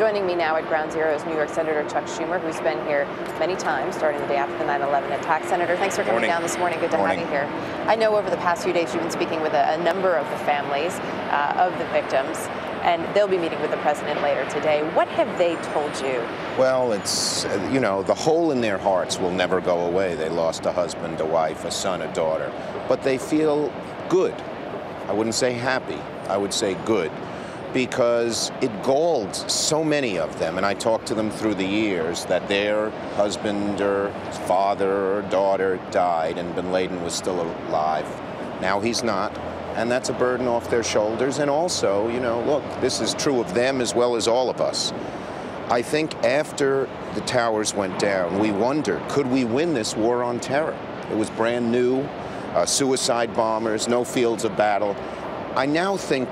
Joining me now at Ground Zero is New York Senator Chuck Schumer, who's been here many times, starting the day after the 9/11 attack. Senator, thanks for coming down this morning. Good to have you here. I know over the past few days you've been speaking with a number of the families of the victims, and they'll be meeting with the president later today. What have they told you? Well, it's, the hole in their hearts will never go away. They lost a husband, a wife, a son, a daughter. But they feel good. I wouldn't say happy. I would say good. Because it galled so many of them, and I talked to them through the years, that their husband or father or daughter died and bin Laden was still alive. Now he's not, and that's a burden off their shoulders. And also, look, this is true of them as well as all of us. I think after the towers went down, we wondered, could we win this war on terror? It was brand new, suicide bombers, no fields of battle. I now think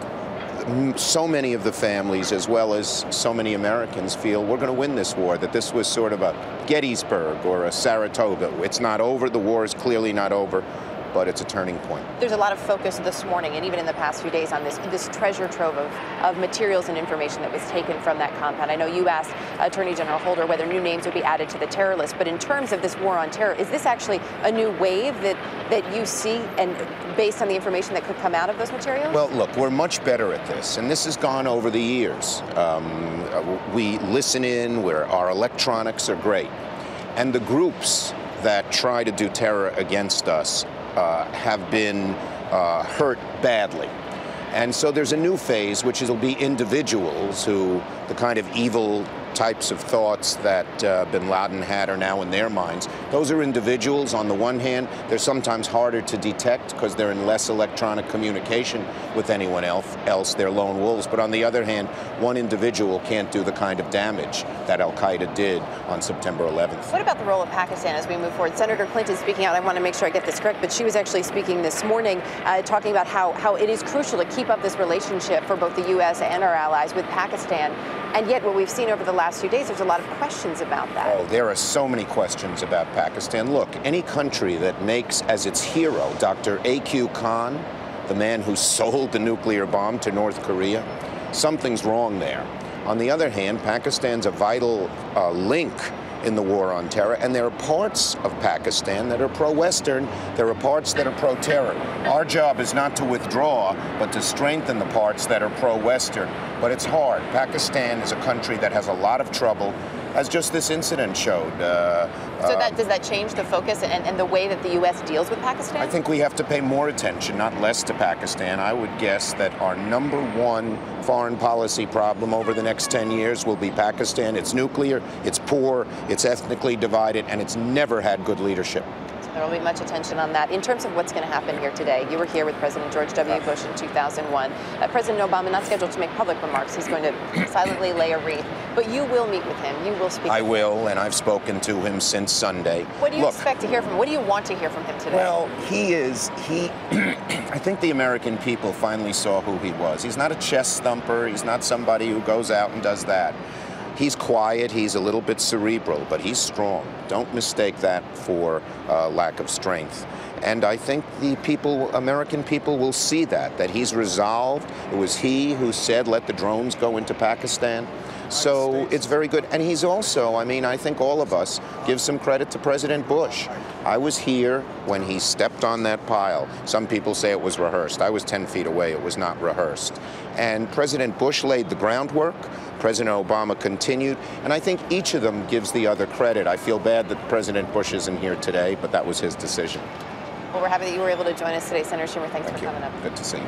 so many of the families, as well as so many Americans, feel we're going to win this war, that this was sort of a Gettysburg or a Saratoga. It's not over. The war is clearly not over, but it's a turning point. There's a lot of focus this morning and even in the past few days on this treasure trove of materials and information that was taken from that compound. I know you asked Attorney General Holder whether new names would be added to the terror list, but in terms of this war on terror, is this actually a new wave that you see, and based on the information that could come out of those materials? Well, look, we're much better at this, and this has gone over the years. We listen in, where our electronics are great. And the groups that try to do terror against us have been hurt badly. And so there's a new phase, which will be individuals who, the kind of evil types of thoughts that bin Laden had are now in their minds. Those are individuals. On the one hand, they're sometimes harder to detect because they're in less electronic communication with anyone else. They're lone wolves. But on the other hand, one individual can't do the kind of damage that al-Qaeda did on September 11th. What about the role of Pakistan as we move forward? Senator Clinton speaking out. I want to make sure I get this correct, but she was actually speaking this morning talking about how it is crucial to keep up this relationship for both the U.S. and our allies with Pakistan. And yet what we've seen over the last few days, there's a lot of questions about that. Oh, there are so many questions about Pakistan. Look, any country that makes as its hero Dr. A.Q. Khan, the man who sold the nuclear bomb to North Korea, something's wrong there. On the other hand, Pakistan's a vital link in the war on terror, and there are parts of Pakistan that are pro-Western, there are parts that are pro-terror. Our job is not to withdraw, but to strengthen the parts that are pro-Western. But it's hard. Pakistan is a country that has a lot of trouble, as just this incident showed. So does that change the focus and the way that the U.S. deals with Pakistan? I think we have to pay more attention, not less, to Pakistan. I would guess that our #1 foreign policy problem over the next 10 years will be Pakistan. It's nuclear, it's poor, it's ethnically divided, and it's never had good leadership. There will be much attention on that. In terms of what's going to happen here today, you were here with President George W. Bush in 2001. President Obama not scheduled to make public remarks. He's going to silently lay a wreath. But you will meet with him. You will speak I with him. will, and I've spoken to him since Sunday. What do you expect to hear from him? What do you want to hear from him today? Well, I think the American people finally saw who he was. He's not a chest thumper. He's not somebody who goes out and does that. He's quiet, he's a little bit cerebral, but he's strong. Don't mistake that for lack of strength. And I think the American people will see that he's resolved. It was he who said, let the drones go into Pakistan. So it's very good. And he's also, I think all of us give some credit to President Bush. I was here when he stepped on that pile. Some people say it was rehearsed. I was 10 feet away. It was not rehearsed. And President Bush laid the groundwork. President Obama continued. And I think each of them gives the other credit. I feel bad that President Bush isn't here today, but that was his decision. Well, we're happy that you were able to join us today, Senator Schumer. Thanks for coming up. Good to see you.